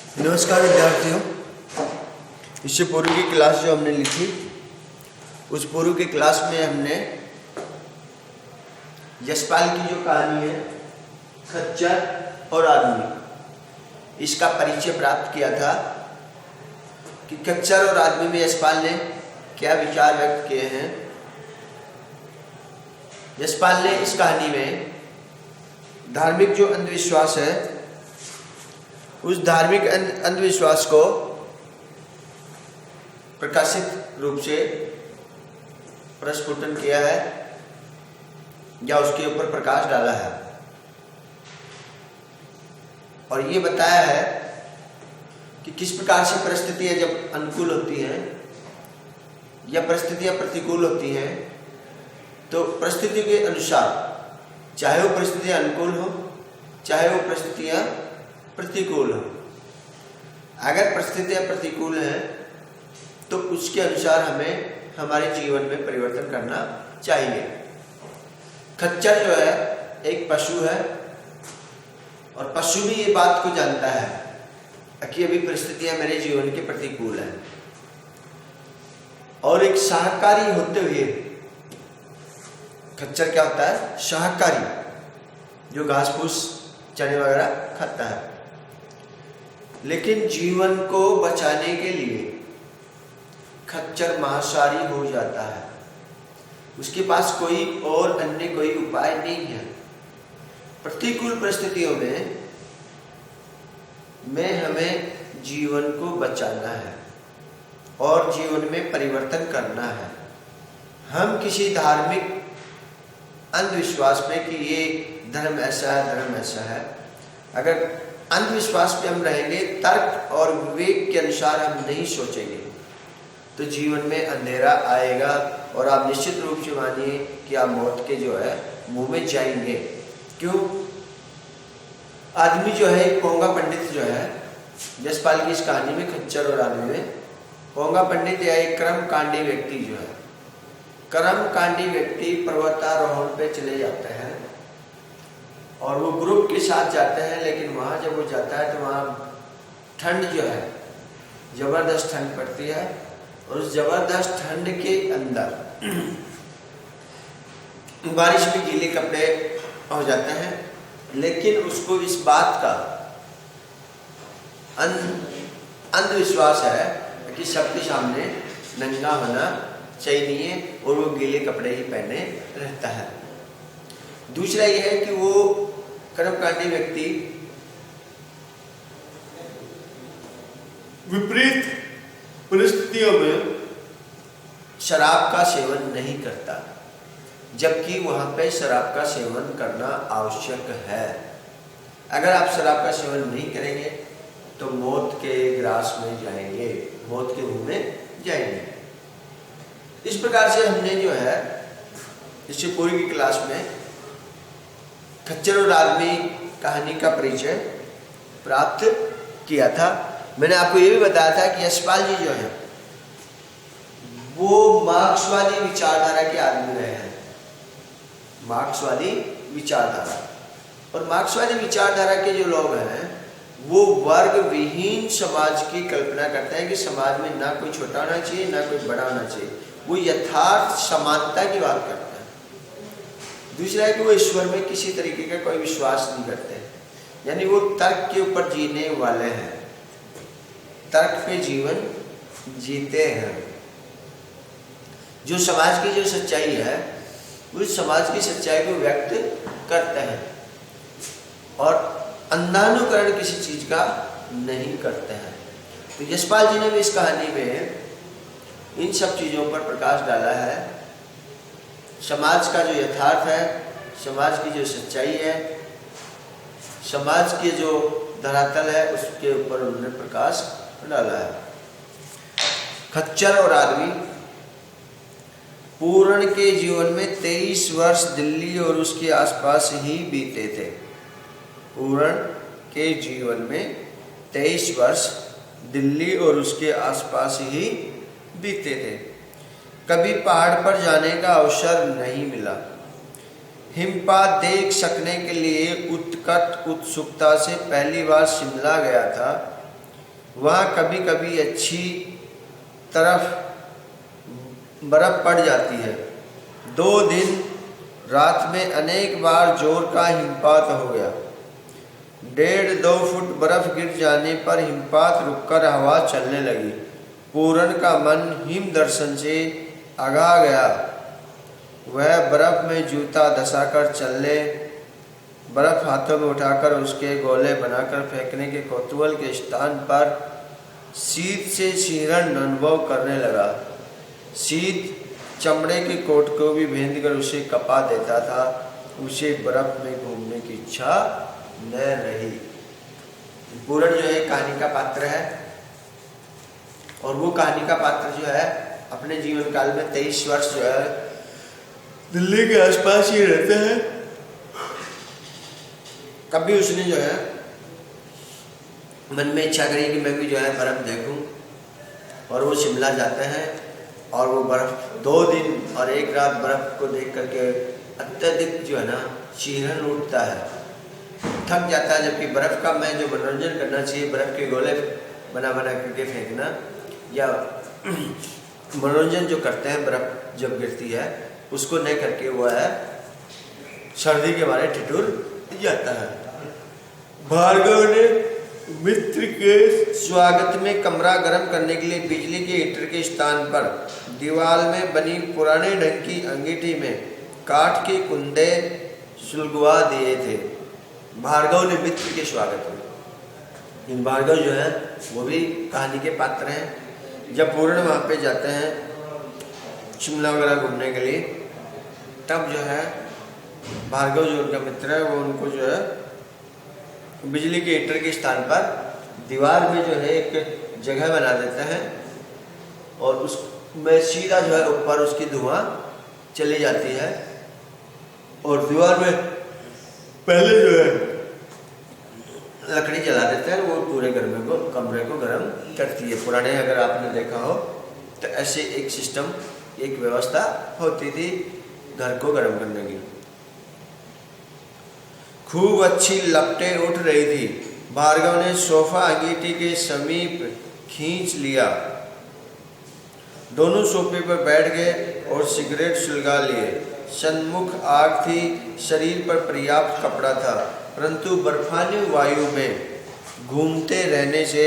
नमस्कार विद्यार्थियों। इससे पूर्व की क्लास जो हमने ली थी, उस पूर्व की क्लास में हमने यशपाल की जो कहानी है खच्चर और आदमी, इसका परिचय प्राप्त किया था कि खच्चर और आदमी में यशपाल ने क्या विचार व्यक्त किए हैं। यशपाल ने इस कहानी में धार्मिक जो अंधविश्वास है, उस धार्मिक अंधविश्वास को प्रकाशित रूप से प्रस्फुटन किया है या उसके ऊपर प्रकाश डाला है और ये बताया है कि किस प्रकार से परिस्थितियां जब अनुकूल होती हैं या परिस्थितियां प्रतिकूल होती हैं, तो परिस्थितियों के अनुसार, चाहे वो परिस्थितियां अनुकूल हो चाहे वो परिस्थितियां प्रतिकूल हो, अगर परिस्थितियां प्रतिकूल हैं तो उसके अनुसार हमें हमारे जीवन में परिवर्तन करना चाहिए। खच्चर जो है एक पशु है और पशु भी ये बात को जानता है कि अभी परिस्थितियां मेरे जीवन के प्रतिकूल हैं, और एक शाकाहारी होते हुए खच्चर क्या होता है? शाकाहारी, जो घास फूस चने वगैरह खाता है। लेकिन जीवन को बचाने के लिए खच्चर मांसाहारी हो जाता है। उसके पास कोई और अन्य कोई उपाय नहीं है। प्रतिकूल परिस्थितियों में हमें जीवन को बचाना है और जीवन में परिवर्तन करना है। हम किसी धार्मिक अंधविश्वास में कि ये धर्म ऐसा है, धर्म ऐसा है, अगर अंधविश्वास पे हम रहेंगे, तर्क और विवेक के अनुसार हम नहीं सोचेंगे, तो जीवन में अंधेरा आएगा और आप निश्चित रूप से मानिए कि आप मौत के जो है मुंह में जाएंगे। क्यों? आदमी जो है, पोंगा पंडित जो है, यशपाल की इस कहानी में खच्चर और आदमी में पोंगा पंडित या एक कर्मकांडी व्यक्ति जो है, कर्मकांडी व्यक्ति पर्वतारोहण पे चले जाते हैं और वो ग्रुप के साथ जाते हैं। लेकिन वहाँ जब वो जाता है तो वहाँ ठंड जो है, जबरदस्त ठंड पड़ती है और उस जबरदस्त ठंड के अंदर बारिश में गीले कपड़े हो जाते हैं। लेकिन उसको इस बात का अंधविश्वास है कि सबके सामने नंगा होना चाहिए और वो गीले कपड़े ही पहने रहता है। दूसरा यह है कि वो कर्मकांडी व्यक्ति विपरीत परिस्थितियों में शराब का सेवन नहीं करता, जबकि वहां पे शराब का सेवन करना आवश्यक है। अगर आप शराब का सेवन नहीं करेंगे तो मौत के ग्रास में जाएंगे, मौत के मुंह में जाएंगे। इस प्रकार से हमने जो है इससे पूर्व की क्लास में खच्चर और आदमी कहानी का परिचय प्राप्त किया था। मैंने आपको ये भी बताया था कि यशपाल जी जो है वो मार्क्सवादी विचारधारा के आदमी रहे हैं। मार्क्सवादी विचारधारा, और मार्क्सवादी विचारधारा के जो लोग हैं वो वर्ग विहीन समाज की कल्पना करते हैं कि समाज में ना कोई छोटा होना चाहिए ना कोई बड़ा होना चाहिए। वो यथार्थ समानता की बात करते हैं। दूसरा है कि वो ईश्वर में किसी तरीके का कोई विश्वास नहीं करते हैं, यानी वो तर्क के ऊपर जीने वाले हैं, तर्क पे जीवन जीते हैं। जो समाज की जो सच्चाई है, उस समाज की सच्चाई को व्यक्त करते हैं और अंधानुकरण किसी चीज का नहीं करते हैं। तो यशपाल जी ने भी इस कहानी में इन सब चीजों पर प्रकाश डाला है। समाज का जो यथार्थ है, समाज की जो सच्चाई है, समाज के जो धरातल है, उसके ऊपर उन्होंने प्रकाश डाला है। खच्चर और आदमी पूर्ण के जीवन में 23 वर्ष दिल्ली और उसके आसपास ही बीते थे। पूर्ण के जीवन में 23 वर्ष दिल्ली और उसके आसपास ही बीते थे। कभी पहाड़ पर जाने का अवसर नहीं मिला। हिमपात देख सकने के लिए उत्कट उत्सुकता से पहली बार शिमला गया था। वहाँ कभी कभी अच्छी तरफ बर्फ पड़ जाती है। 2 दिन रात में अनेक बार जोर का हिमपात हो गया। 1.5-2 फुट बर्फ गिर जाने पर हिमपात रुककर हवा चलने लगी। पूरन का मन हिम दर्शन से आगा गया। वह बर्फ में जूता धंसाकर चलने, बर्फ हाथों में उठाकर उसके गोले बनाकर फेंकने के कौतूहल के स्थान पर शीत से शीरण अनुभव करने लगा। शीत चमड़े के कोट को भी भेंदकर उसे कपा देता था। उसे बर्फ में घूमने की इच्छा न रही। पूरन जो है कहानी का पात्र है, और वो कहानी का पात्र जो है अपने जीवन काल में 23 वर्ष जो है दिल्ली के आसपास ही रहते हैं। कभी उसने जो है मन में इच्छा करी कि मैं भी जो है बर्फ देखूं, और वो शिमला जाते हैं और वो बर्फ 2 दिन और 1 रात बर्फ को देख करके अत्यधिक जो है ना शीहरण उठता है, थक जाता है। जबकि बर्फ का मैं जो मनोरंजन करना चाहिए, बर्फ के गोले बना बना करके फेंकना, या मनोरंजन जो करते हैं बर्फ जब गिरती है उसको नहीं करके वो है सर्दी के मारे ठिठुर जाता है। भार्गव ने मित्र के स्वागत में कमरा गर्म करने के लिए बिजली के हीटर के स्थान पर दीवार में बनी पुराने ढंग की अंगीठी में काठ के कुंदे सुलगवा दिए थे। भार्गव ने मित्र के स्वागत में, भार्गव जो है वो भी कहानी के पात्र हैं। जब पूर्ण वहाँ पे जाते हैं शिमला वगैरह घूमने के लिए, तब जो है भार्गव जो उनका मित्र है वो उनको जो है बिजली के हीटर के स्थान पर दीवार में जो है एक जगह बना देते हैं, और उसमें सीधा जो है ऊपर उसकी धुआं चली जाती है, और दीवार में पहले जो है लकड़ी जला देते हैं, वो पूरे कमरे को गर्म करती है। पुराने अगर आपने देखा हो तो ऐसे एक सिस्टम, एक व्यवस्था होती थी घर को गर्म करने की। खूब अच्छी लपटें उठ रही थी। भार्गव ने सोफा अंगीठी के समीप खींच लिया। दोनों सोफे पर बैठ गए और सिगरेट सुलगा लिए। सन्मुख आग थी, शरीर पर पर्याप्त कपड़ा था, परंतु बर्फानी वायु में घूमते रहने से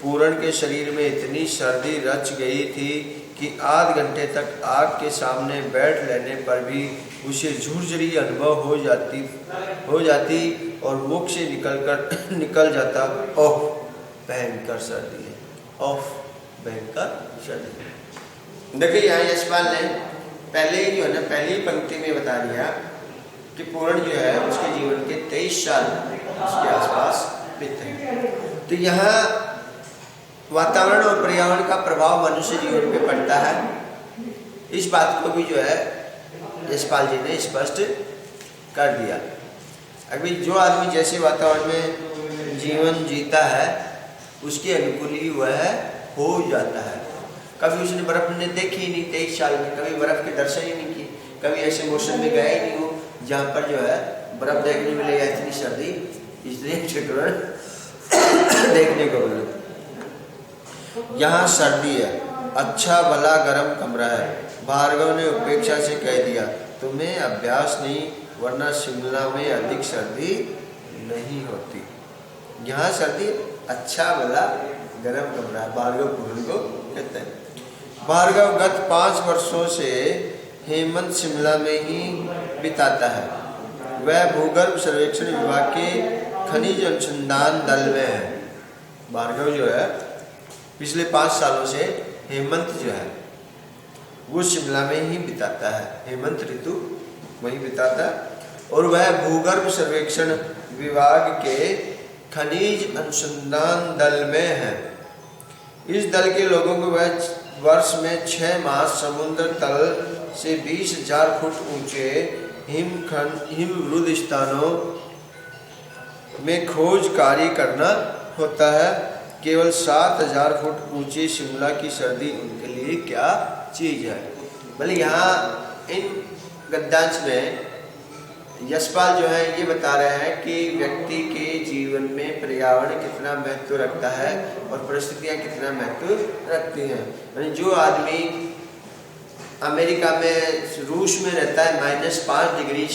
पूरन के शरीर में इतनी सर्दी रच गई थी कि आध घंटे तक आग के सामने बैठ लेने पर भी उसे झुरझुरी अनुभव हो जाती और मुख से निकल जाता, ओह भयंकर सर्दी है, ओह भयंकर सर्दी है। देखिए यहाँ यशपाल ने पहले ही जो है ना पहली पंक्ति में बता दिया कि पूर्ण जो है उसके जीवन के 23 साल उसके आसपास बीते हैं। तो यहाँ वातावरण और पर्यावरण का प्रभाव मनुष्य जीवन पे पड़ता है। इस बात को भी जो है यशपाल जी ने स्पष्ट कर दिया। अभी जो आदमी जैसे वातावरण में जीवन जीता है उसके अनुकूल ही वह हो जाता है। कभी उसने बर्फ ने देखी ही नहीं 23 साल में, कभी बर्फ के दर्शन ही नहीं किए, कभी ऐसे मौसम में गया ही नहीं हो जहाँ पर जो है बर्फ देखने मिले या इतनी सर्दी, इसलिए देखने को मिले। यहाँ सर्दी है, अच्छा भला गर्म कमरा है। भार्गव ने उपेक्षा से कह दिया, तुम्हें अभ्यास नहीं, वरना शिमला में अधिक सर्दी नहीं होती। यहाँ सर्दी अच्छा भला गर्म कमरा है, भार्गव पूर्ण को कहते हैं। भार्गव गत 5 वर्षों से हेमंत शिमला में ही बिताता है। वह भूगर्भ सर्वेक्षण विभाग के खनिज अनुसंधान दल में है। भार्गव जो है पिछले 5 सालों से हेमंत जो है वो शिमला में ही बिताता है, हेमंत ऋतु वहीं बिताता है, और वह भूगर्भ सर्वेक्षण विभाग के खनिज अनुसंधान दल में है। इस दल के लोगों को वह वर्ष में 6 माह समुद्र तल से 20,000 फुट ऊंचे हिमवृत स्थानों में खोज कार्य करना होता है। केवल 7,000 फुट ऊंची शिमला की सर्दी उनके लिए क्या चीज़ है। भले यहाँ इन गद्यांश में यशपाल जो है ये बता रहे हैं कि व्यक्ति के जीवन में पर्यावरण कितना महत्व रखता है और परिस्थितियाँ कितना महत्व रखती हैं। यानी जो आदमी अमेरिका में, रूस में रहता है -5 डिग्री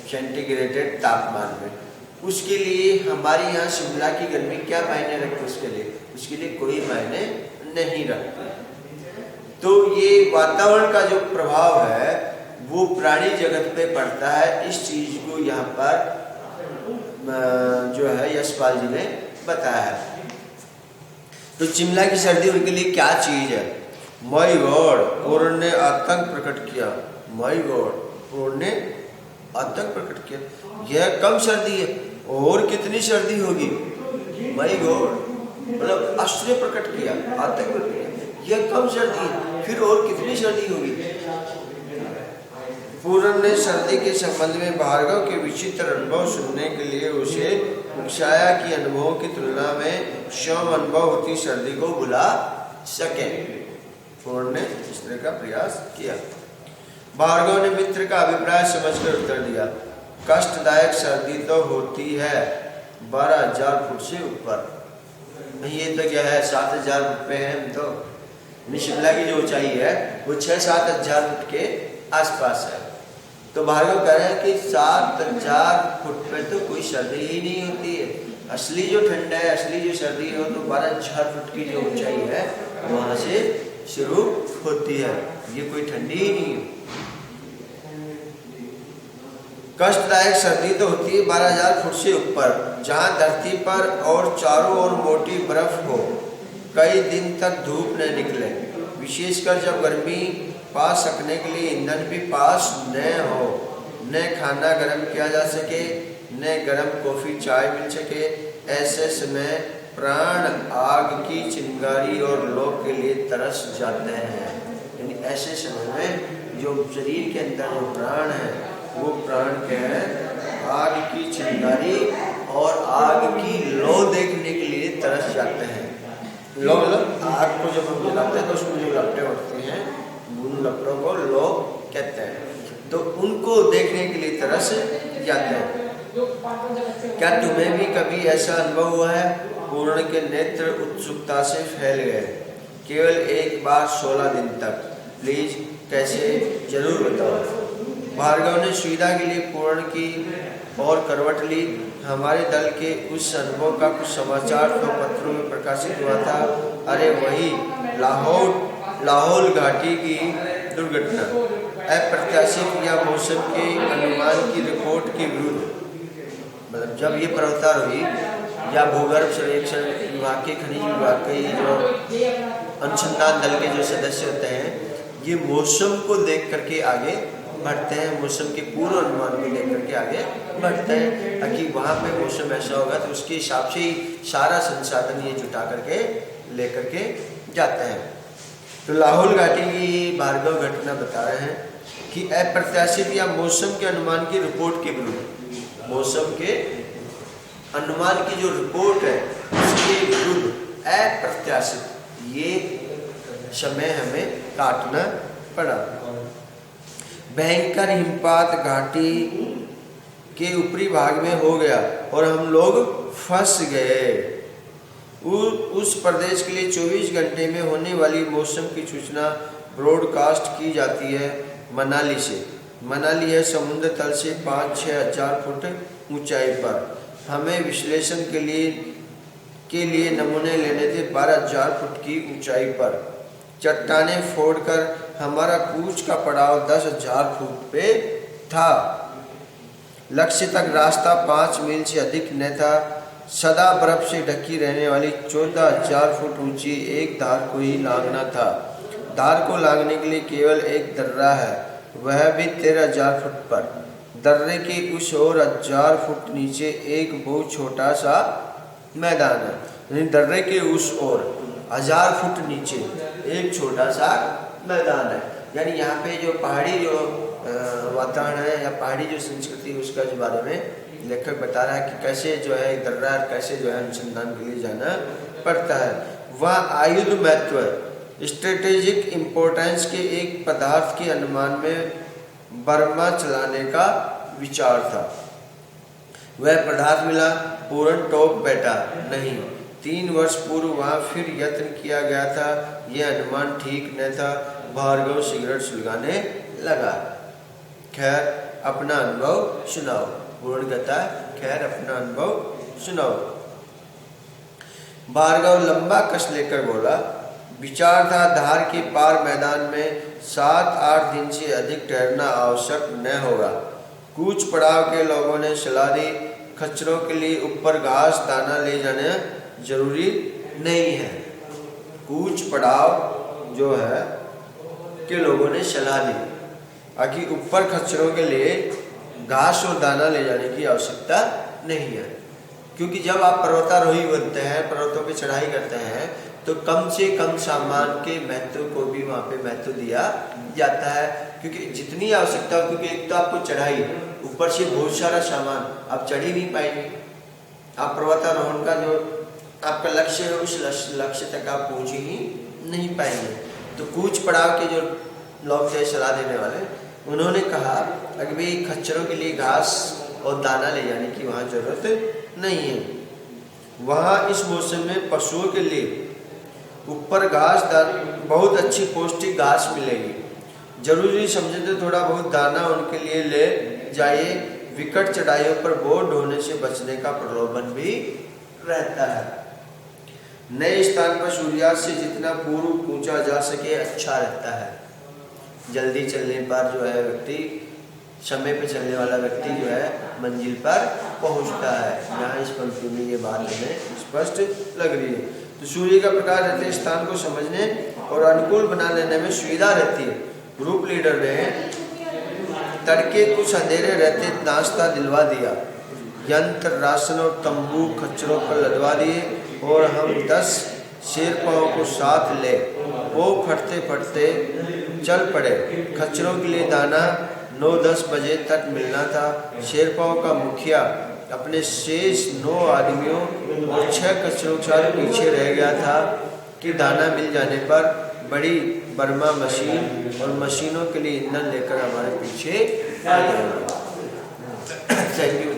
सेंटीग्रेड तापमान में, उसके लिए हमारे यहाँ शिमला की गर्मी क्या मायने रखती है? उसके लिए कोई मायने नहीं रखती। तो ये वातावरण का जो प्रभाव है वो प्राणी जगत पे पड़ता है। इस चीज को यहाँ पर जो है यशपाल जी ने बताया है। तो शिमला की सर्दी उनके लिए क्या चीज है? माय गॉड, पूर्ण ने आतंक प्रकट किया। माय गॉड, पूर्ण ने आतंक प्रकट किया। यह कम सर्दी है, और कितनी सर्दी होगी? माय गॉड, मतलब आश्चर्य प्रकट किया, आतंक प्रकट किया। यह कम सर्दी है, फिर और कितनी सर्दी होगी? पूर्ण ने सर्दी के संबंध में भार्गव के विचित्र अनुभव सुनने के लिए उसे उकसाया कि अनुभवों की तुलना में स्वयं अनुभव होती सर्दी को बुला सके। पूर्ण ने इस तरह का प्रयास किया। भार्गव ने मित्र का अभिप्राय समझकर उत्तर दिया, कष्टदायक सर्दी तो होती है 12,000 फुट से ऊपर। ये तो क्या है, 7,000 फुट पे है। हम तो शिमला की जो ऊंचाई है वो 6-7 हजार फुट के आसपास है। तो भार्गव कह रहे हैं कि 7,000 फुट पे तो कोई सर्दी ही नहीं होती है। असली जो ठंड है, असली जो सर्दी है, तो 12,000 फुट की जो ऊंचाई है वहां से शुरू होती है। ये कोई ठंडी ही नहीं है। कष्टदायक सर्दी तो होती है 12,000 फुट से ऊपर, जहाँ धरती पर और चारों ओर मोटी बर्फ हो, कई दिन तक धूप न निकले, विशेषकर जब गर्मी पा सकने के लिए ईंधन भी पास न हो, न खाना गर्म किया जा सके, न गर्म कॉफी चाय मिल सके। ऐसे समय प्राण आग की चिंगारी और लौ के लिए तरस जाते हैं। यानी ऐसे समय में जो शरीर के अंदर जो प्राण है वो प्राण क्या है? आग की चिंगारी और आग की लौ देखने के लिए तरस जाते हैं। लौ मतलब आग को जब हम जलाते हैं तो उसमें जो लपटें उठती हैं, उन लपटों को लौ कहते हैं। तो उनको देखने के लिए तरस जाते हैं। क्या तुम्हें भी कभी ऐसा अनुभव हुआ है? पूर्ण के नेत्र उत्सुकता से फैल गए। केवल एक बार 16 दिन तक, प्लीज कैसे, जरूर बताओ। भार्गव ने सुविधा के लिए पूर्ण की और करवट ली। हमारे दल के उस अनुभव का कुछ समाचार तो पत्रों में प्रकाशित हुआ था। अरे वही लाहौल घाटी की दुर्घटना, अप्रत्याशित या मौसम के अनुमान की रिपोर्ट के विरुद्ध। मतलब जब ये पर्वतारोही हुई या भूगर्भ सर्वेक्षण विभाग के, खनिज विभाग के जो अनुसंधान दल के जो सदस्य होते हैं, ये मौसम को देख करके आगे बढ़ते हैं, मौसम के पूर्व अनुमान को लेकर के आगे बढ़ते हैं, ताकि वहाँ पे मौसम ऐसा होगा तो उसके हिसाब से ही सारा संसाधन ये जुटा करके लेकर के जाते हैं। तो लाहौल घाटी की भार्गव घटना बता रहे हैं कि अप्रत्याशित या मौसम के अनुमान की रिपोर्ट के विरुद्ध, मौसम के अनुमान की जो रिपोर्ट है उसके विरुद्ध अप्रत्याशित ये समय हमें काटना पड़ा। भयंकर हिमपात घाटी के ऊपरी भाग में हो गया और हम लोग फंस गए। उस प्रदेश के लिए 24 घंटे में होने वाली मौसम की सूचना ब्रॉडकास्ट की जाती है मनाली से। मनाली है समुद्र तल से 5-6 हजार फुट ऊंचाई पर। हमें विश्लेषण के लिए नमूने लेने थे 12,000 फुट की ऊंचाई पर। चट्टानें फोड़कर हमारा कूच का पड़ाव 10,000 फुट पे था। लक्ष्य तक रास्ता 5 मील से अधिक न था। सदा बर्फ से ढकी रहने वाली 14,000 फुट ऊंची एक धार को ही लांघना था। धार को लांघने के लिए केवल एक दर्रा है, वह भी 13,000 फुट पर। दर्रे के उस ओर 1,000 फुट नीचे एक बहुत छोटा सा मैदान है। यानी दर्रे के उस ओर 1,000 फुट नीचे एक छोटा सा मैदान है। यानी यहाँ पे जो पहाड़ी जो वातावरण है या पहाड़ी जो संस्कृति उसका जो बारे में लेखक बता रहा है कि कैसे जो है दर्रा कैसे जो है अनुसंधान के लिए जाना पड़ता है। वह आयुध महत्व स्ट्रेटेजिक इम्पोर्टेंस के एक पदार्थ के अनुमान में बर्मा चलाने का विचार था। वह पदार्थ मिला, पूर्ण टोक बैठा नहीं। 3 वर्ष पूर्व वहाँ फिर यत्न किया गया था, यह अनुमान ठीक न था। भार्गव सिगरेट सुलगाने लगा। खैर अपना अनुभव सुनाओ। पूर्ण कहता है खैर अपना अनुभव सुनाओ। भार्गव लंबा कस लेकर बोला, विचार था धार के पार मैदान में 7-8 दिन से अधिक ठहरना आवश्यक न होगा। कूच पड़ाव के लोगों ने सलाह दी, खच्चरों के लिए ऊपर घास दाना ले जाना जरूरी नहीं है। कूच पड़ाव जो है के लोगों ने सलाह दी कि ऊपर खच्चरों के लिए घास और दाना ले जाने की आवश्यकता नहीं है, क्योंकि जब आप पर्वतारोही बनते हैं, पर्वतों पे चढ़ाई करते हैं, तो कम से कम सामान के महत्व को भी वहाँ पे महत्व दिया जाता है, क्योंकि जितनी आवश्यकता हो, क्योंकि एक तो आपको चढ़ाई, ऊपर से बहुत सारा सामान, आप चढ़ ही नहीं पाएंगे। आप पर्वतारोहण का जो आपका लक्ष्य है उस लक्ष्य तक आप पहुँच ही नहीं पाएंगे। तो कूच पड़ाव के जो लोग थे सलाह देने वाले, उन्होंने कहा कि भाई खच्चरों के लिए घास और दाना ले जाने की वहाँ जरूरत नहीं है। वहाँ इस मौसम में पशुओं के लिए ऊपर घास बहुत अच्छी पौष्टिक घास मिलेगी। जरूरी समझे तो थोड़ा बहुत दाना उनके लिए ले जाइए। विकट चढ़ाइयों पर बोझ ढोने से बचने का प्रलोभन भी रहता है। नए स्थान पर सूर्यास्त से जितना पूर्व पहुंचा जा सके अच्छा रहता है। जल्दी चलने पर जो है व्यक्ति, समय पे चलने वाला व्यक्ति जो है मंजिल पर पहुंचता है। यहाँ इस पंक्ति में ये बात हमें स्पष्ट लग रही है। तो सूर्य का प्रकाश रहते स्थान को समझने और अनुकूल बना लेने में सुविधा रहती है। ग्रुप लीडर ने तड़के कुछ अंधेरे रहते नाश्ता दिलवा दिया। यंत्र, राशन और तंबू खच्चरों पर लदवा दिए और हम 10 शेरपाओं को साथ ले वो फटते फटते चल पड़े। खच्चरों के लिए दाना 9-10 बजे तक मिलना था। शेरपाओं का मुखिया अपने शेष 9 आदमियों और 6 खच्चरों के साथ पीछे रह गया था कि दाना मिल जाने पर बड़ी बर्मा मशीन और मशीनों के लिए ईंधन लेकर हमारे पीछे आ जाएगा। Thank you.